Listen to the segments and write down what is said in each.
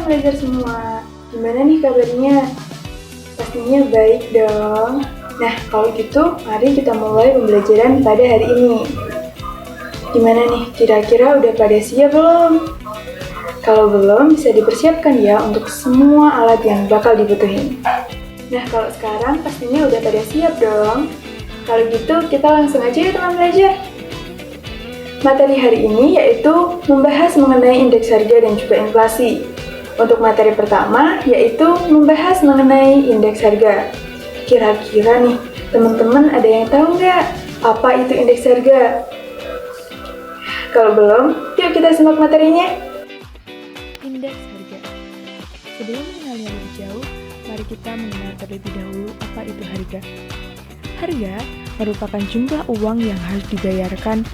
teman belajar semua, gimana nih kabarnya? Pastinya baik dong. Nah, kalau gitu, mari kita mulai pembelajaran pada hari ini. Gimana nih, kira-kira udah pada siap belum? Kalau belum, bisa dipersiapkan ya untuk semua alat yang bakal dibutuhin. Nah, kalau sekarang pastinya udah pada siap dong. Kalau gitu, kita langsung aja ya teman belajar. Materi hari ini yaitu membahas mengenai indeks harga dan juga inflasi. Untuk materi pertama yaitu membahas mengenai indeks harga. Kira-kira nih, teman-teman ada yang tahu nggak apa itu indeks harga? Kalau belum, yuk kita simak materinya. Indeks harga. Sebelum mengenalnya lebih jauh, mari kita mengenal terlebih dahulu apa itu harga. Harga merupakan jumlah uang yang harus dibayarkan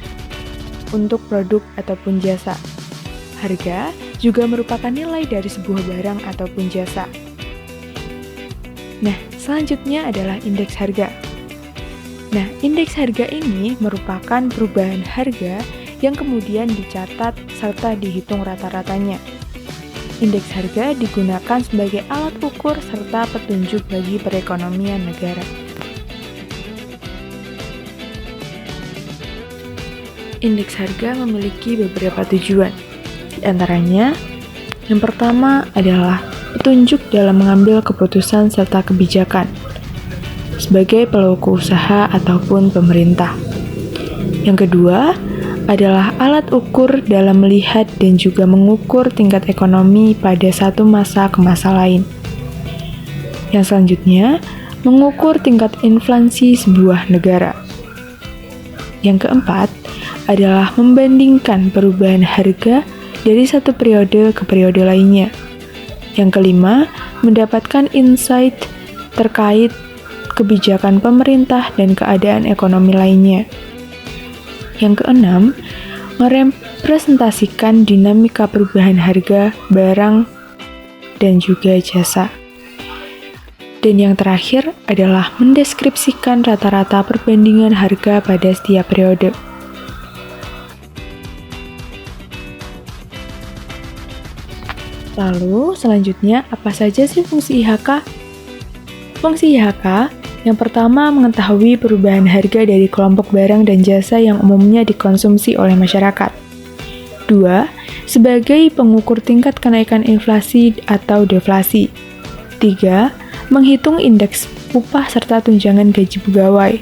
untuk produk ataupun jasa. Harga juga merupakan nilai dari sebuah barang ataupun jasa. Nah, selanjutnya adalah indeks harga. Nah, indeks harga ini merupakan perubahan harga yang kemudian dicatat serta dihitung rata-ratanya. Indeks harga digunakan sebagai alat ukur serta petunjuk bagi perekonomian negara. Indeks harga memiliki beberapa tujuan. Di antaranya, yang pertama adalah petunjuk dalam mengambil keputusan serta kebijakan sebagai pelaku usaha ataupun pemerintah. Yang kedua adalah alat ukur dalam melihat dan juga mengukur tingkat ekonomi pada satu masa ke masa lain. Yang selanjutnya, mengukur tingkat inflasi sebuah negara. Yang keempat adalah membandingkan perubahan harga dari satu periode ke periode lainnya. Yang kelima, mendapatkan insight terkait kebijakan pemerintah dan keadaan ekonomi lainnya. Yang keenam, merepresentasikan dinamika perubahan harga barang dan juga jasa. Dan yang terakhir adalah mendeskripsikan rata-rata perbandingan harga pada setiap periode. Lalu, selanjutnya, apa saja sih fungsi IHK? Fungsi IHK yang pertama mengetahui perubahan harga dari kelompok barang dan jasa yang umumnya dikonsumsi oleh masyarakat. 2. Sebagai pengukur tingkat kenaikan inflasi atau deflasi. 3. Menghitung indeks upah serta tunjangan gaji pegawai.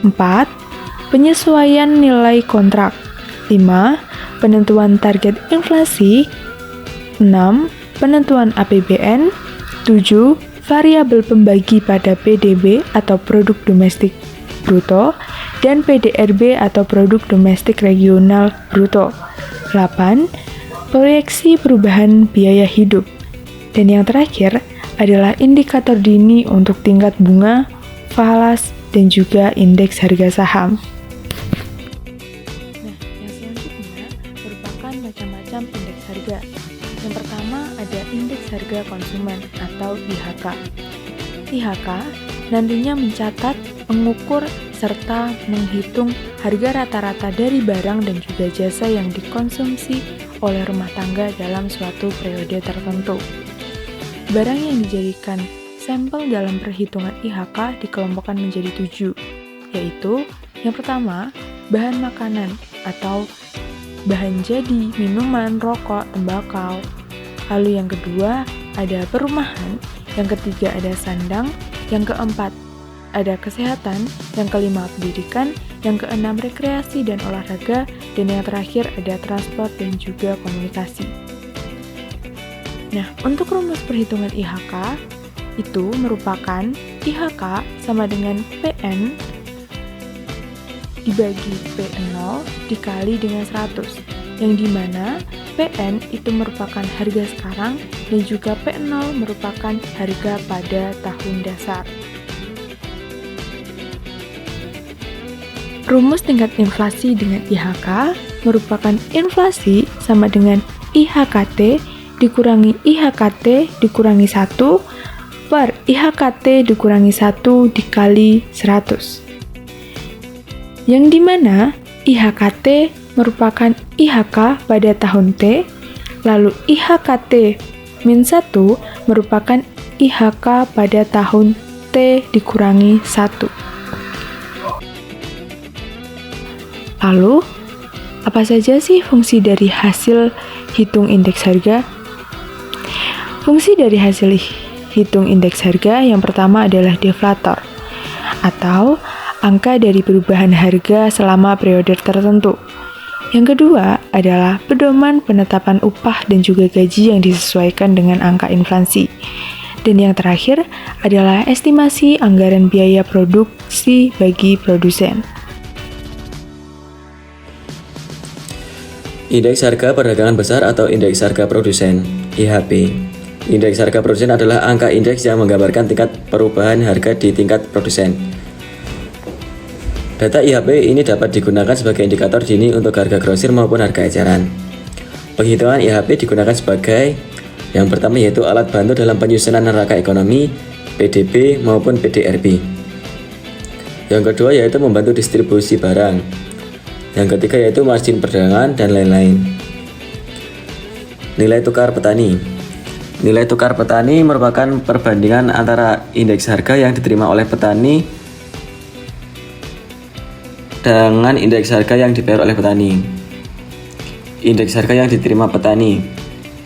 4. Penyesuaian nilai kontrak. 5. Penentuan target inflasi. 6. Penentuan APBN. 7. Variabel pembagi pada PDB atau produk domestik bruto dan PDRB atau produk domestik regional bruto. 8. Proyeksi perubahan biaya hidup. Dan yang terakhir adalah indikator dini untuk tingkat bunga, falas, dan juga indeks harga saham. Nah, yang selanjutnya merupakan macam-macam indeks harga. Yang pertama ada indeks harga konsumen atau IHK. IHK nantinya mencatat, mengukur, serta menghitung harga rata-rata dari barang dan juga jasa yang dikonsumsi oleh rumah tangga dalam suatu periode tertentu. Barang yang dijadikan sampel dalam perhitungan IHK dikelompokkan menjadi 7, yaitu yang pertama, bahan makanan atau bahan jadi, minuman, rokok, tembakau. Lalu yang kedua, ada perumahan. Yang ketiga, ada sandang. Yang keempat, ada kesehatan. Yang kelima, pendidikan. Yang keenam, rekreasi dan olahraga. Dan yang terakhir, ada transport dan juga komunikasi. Nah, untuk rumus perhitungan IHK, itu merupakan IHK sama dengan PN dibagi P0 dikali dengan 100, yang dimana PN itu merupakan harga sekarang dan juga P0 merupakan harga pada tahun dasar. Rumus tingkat inflasi dengan IHK merupakan inflasi sama dengan IHKT dikurangi IHKT dikurangi 1 per IHKT dikurangi 1 dikali 100. Yang dimana IHKT merupakan IHK pada tahun T, lalu IHKT Min 1 merupakan IHK pada tahun T dikurangi 1. Lalu, apa saja sih fungsi dari hasil hitung indeks harga? Fungsi dari hasil hitung indeks harga yang pertama adalah deflator, atau angka dari perubahan harga selama periode tertentu. Yang kedua adalah pedoman penetapan upah dan juga gaji yang disesuaikan dengan angka inflasi. Dan yang terakhir adalah estimasi anggaran biaya produksi bagi produsen. Indeks harga perdagangan besar atau indeks harga produsen (IHP). Indeks harga produsen adalah angka indeks yang menggambarkan tingkat perubahan harga di tingkat produsen. Data IHP ini dapat digunakan sebagai indikator dini untuk harga grosir maupun harga eceran. Penghitungan IHP digunakan sebagai yang pertama yaitu alat bantu dalam penyusunan neraca ekonomi (PDB) maupun PDRB. Yang kedua yaitu membantu distribusi barang. Yang ketiga yaitu margin perdagangan dan lain-lain. Nilai tukar petani. Nilai tukar petani merupakan perbandingan antara indeks harga yang diterima oleh petani dengan indeks harga yang dibayar oleh petani. Indeks harga yang diterima petani.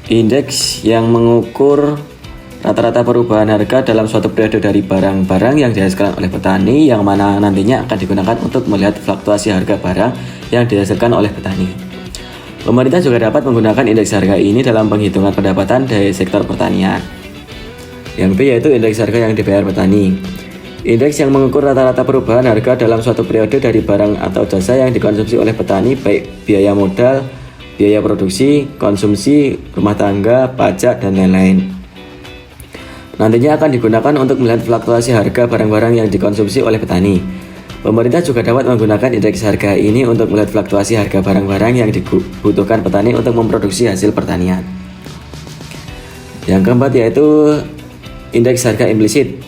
Indeks yang mengukur rata-rata perubahan harga dalam suatu periode dari barang-barang yang dihasilkan oleh petani, yang mana nantinya akan digunakan untuk melihat fluktuasi harga barang yang dihasilkan oleh petani. Pemerintah juga dapat menggunakan indeks harga ini dalam penghitungan pendapatan dari sektor pertanian. Yang B yaitu indeks harga yang dibayar petani. Indeks yang mengukur rata-rata perubahan harga dalam suatu periode dari barang atau jasa yang dikonsumsi oleh petani, baik biaya modal, biaya produksi, konsumsi, rumah tangga, pajak, dan lain-lain. Nantinya akan digunakan untuk melihat fluktuasi harga barang-barang yang dikonsumsi oleh petani. Pemerintah juga dapat menggunakan indeks harga ini untuk melihat fluktuasi harga barang-barang yang dibutuhkan petani untuk memproduksi hasil pertanian. Yang keempat yaitu indeks harga implisit.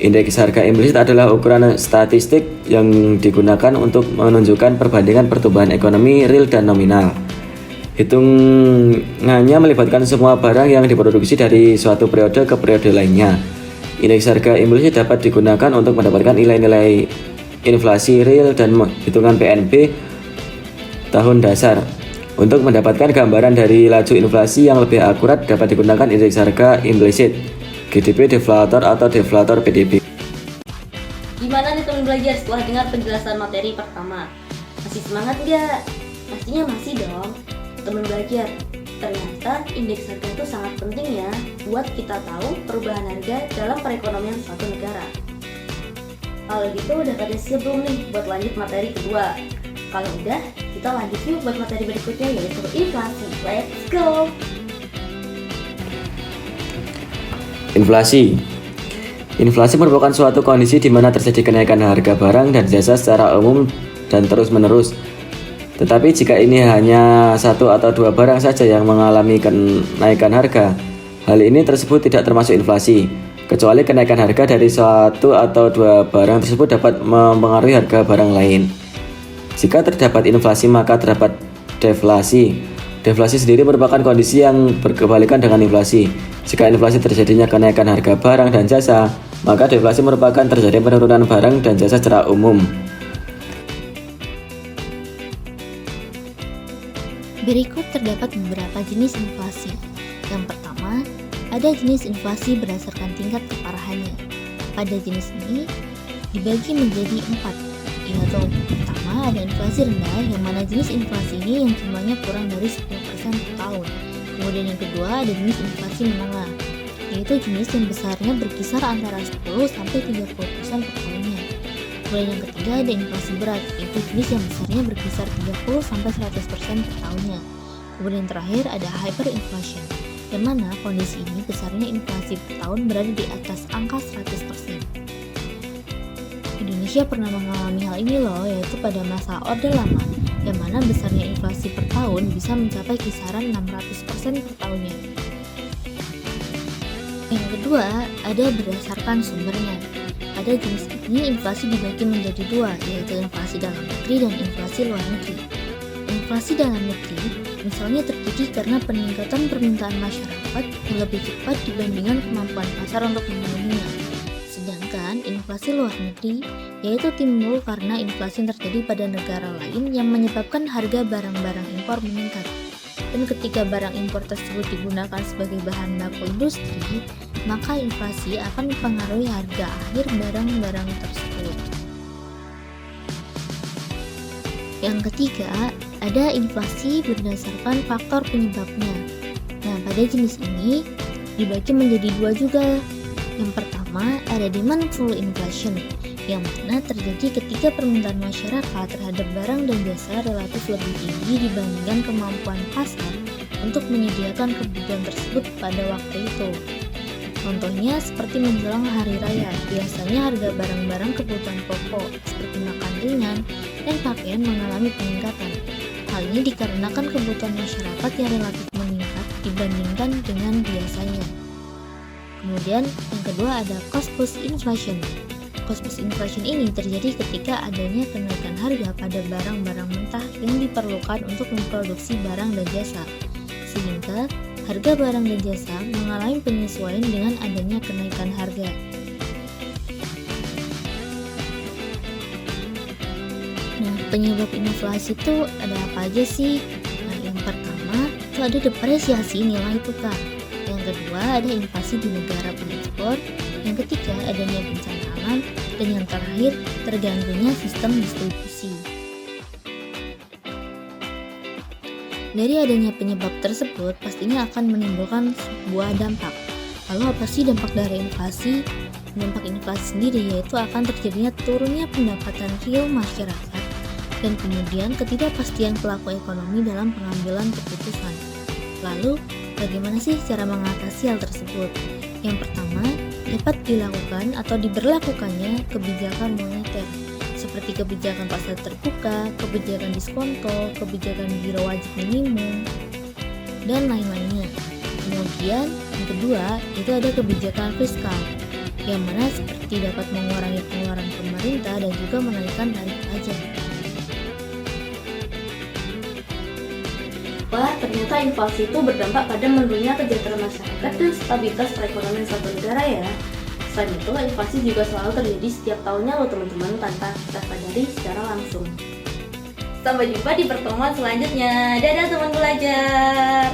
Indeks harga implisit adalah ukuran statistik yang digunakan untuk menunjukkan perbandingan pertumbuhan ekonomi real dan nominal. Hitungannya melibatkan semua barang yang diproduksi dari suatu periode ke periode lainnya. Indeks harga implisit dapat digunakan untuk mendapatkan nilai-nilai inflasi real dan hitungan PNB tahun dasar. Untuk mendapatkan gambaran dari laju inflasi yang lebih akurat dapat digunakan indeks harga implisit, GDP deflator atau deflator PDB. Gimana nih teman belajar setelah dengar penjelasan materi pertama? Masih semangat nggak? Pastinya masih dong. Teman belajar, ternyata indeks harga itu sangat penting ya buat kita tahu perubahan harga dalam perekonomian suatu negara. Kalau gitu udah pada siap belum nih buat lanjut materi kedua? Kalau udah, kita lanjut yuk buat materi berikutnya yaitu inflasi. Let's go! Inflasi. Inflasi merupakan suatu kondisi di mana terjadi kenaikan harga barang dan jasa secara umum dan terus-menerus. Tetapi jika ini hanya satu atau dua barang saja yang mengalami kenaikan harga, hal ini tersebut tidak termasuk inflasi, kecuali kenaikan harga dari satu atau dua barang tersebut dapat mempengaruhi harga barang lain. Jika terdapat inflasi, maka terdapat deflasi. Deflasi sendiri merupakan kondisi yang berkebalikan dengan inflasi. Jika inflasi terjadinya kenaikan harga barang dan jasa, maka deflasi merupakan terjadi penurunan barang dan jasa secara umum. Berikut terdapat beberapa jenis inflasi. Yang pertama, ada jenis inflasi berdasarkan tingkat keparahannya. Pada jenis ini dibagi menjadi 4, yaitu pertama ada inflasi rendah, yang mana jenis inflasi ini yang jumlahnya kurang dari 10% per tahun. Kemudian yang kedua ada jenis inflasi menengah, yaitu jenis yang besarnya berkisar antara 10-30% per tahunnya. Kemudian yang ketiga ada inflasi berat, yaitu jenis yang besarnya berkisar 30-100% per tahunnya. Kemudian yang terakhir ada hyperinflation, yang mana kondisi ini besarnya inflasi per tahun berada di atas angka 100%. Indonesia pernah mengalami hal ini loh, yaitu pada masa Orde Lama, yang mana besarnya inflasi per tahun bisa mencapai kisaran 600% per tahunnya. Yang kedua ada berdasarkan sumbernya. Pada jenis ini inflasi dibagi menjadi dua, yaitu inflasi dalam negeri dan inflasi luar negeri. Inflasi dalam negeri Misalnya terjadi karena peningkatan permintaan masyarakat yang lebih cepat dibandingkan kemampuan pasar untuk memenuhinya. Sedangkan inflasi luar negeri yaitu timbul karena inflasi yang terjadi pada negara lain yang menyebabkan harga barang-barang impor meningkat. Dan ketika barang impor tersebut digunakan sebagai bahan baku industri, maka inflasi akan mempengaruhi harga akhir barang-barang tersebut. Yang ketiga, ada inflasi berdasarkan faktor penyebabnya. Nah, pada jenis ini dibagi menjadi dua juga. Yang pertama, ada demand pull inflation, yang mana terjadi ketika permintaan masyarakat terhadap barang dan jasa relatif lebih tinggi dibandingkan kemampuan pasar untuk menyediakan kebutuhan tersebut pada waktu itu. Contohnya seperti menjelang hari raya, biasanya harga barang-barang kebutuhan pokok seperti makan ringan dan pakaian mengalami peningkatan. Hal ini dikarenakan kebutuhan masyarakat yang relatif meningkat dibandingkan dengan biasanya. Kemudian yang kedua ada cost push inflation. Cost push inflation ini terjadi ketika adanya kenaikan harga pada barang-barang mentah yang diperlukan untuk memproduksi barang dan jasa, sehingga harga barang dan jasa mengalami penyesuaian dengan adanya kenaikan harga. Nah, penyebab inflasi itu ada apa aja sih? Nah, yang pertama itu ada depresiasi nilai tukar. Yang kedua ada inflasi di negara pengekspor. Yang ketiga adanya bencana alam. Dan yang terakhir terganggunya sistem distribusi. Dari adanya penyebab tersebut pastinya akan menimbulkan sebuah dampak. Lalu apa sih dampak dari inflasi? Dampak inflasi sendiri yaitu akan terjadinya turunnya pendapatan real masyarakat dan kemudian ketidakpastian pelaku ekonomi dalam pengambilan keputusan. Lalu, bagaimana sih cara mengatasi hal tersebut? Yang pertama, dapat dilakukan atau diberlakukannya kebijakan moneter seperti kebijakan pasar terbuka, kebijakan diskonto, kebijakan giro wajib minimum, dan lain-lainnya. Kemudian, yang kedua, itu ada kebijakan fiskal, yang mana seperti dapat mengurangi pengeluaran pemerintah dan juga menaikkan tarif pajak. Wah, ternyata inflasi itu berdampak pada menurunnya kesejahteraan masyarakat dan stabilitas perekonomian suatu negara ya. Selain itu, inflasi juga selalu terjadi setiap tahunnya loh teman-teman tanpa kita sadari secara langsung. Sampai jumpa di pertemuan selanjutnya. Dadah teman belajar!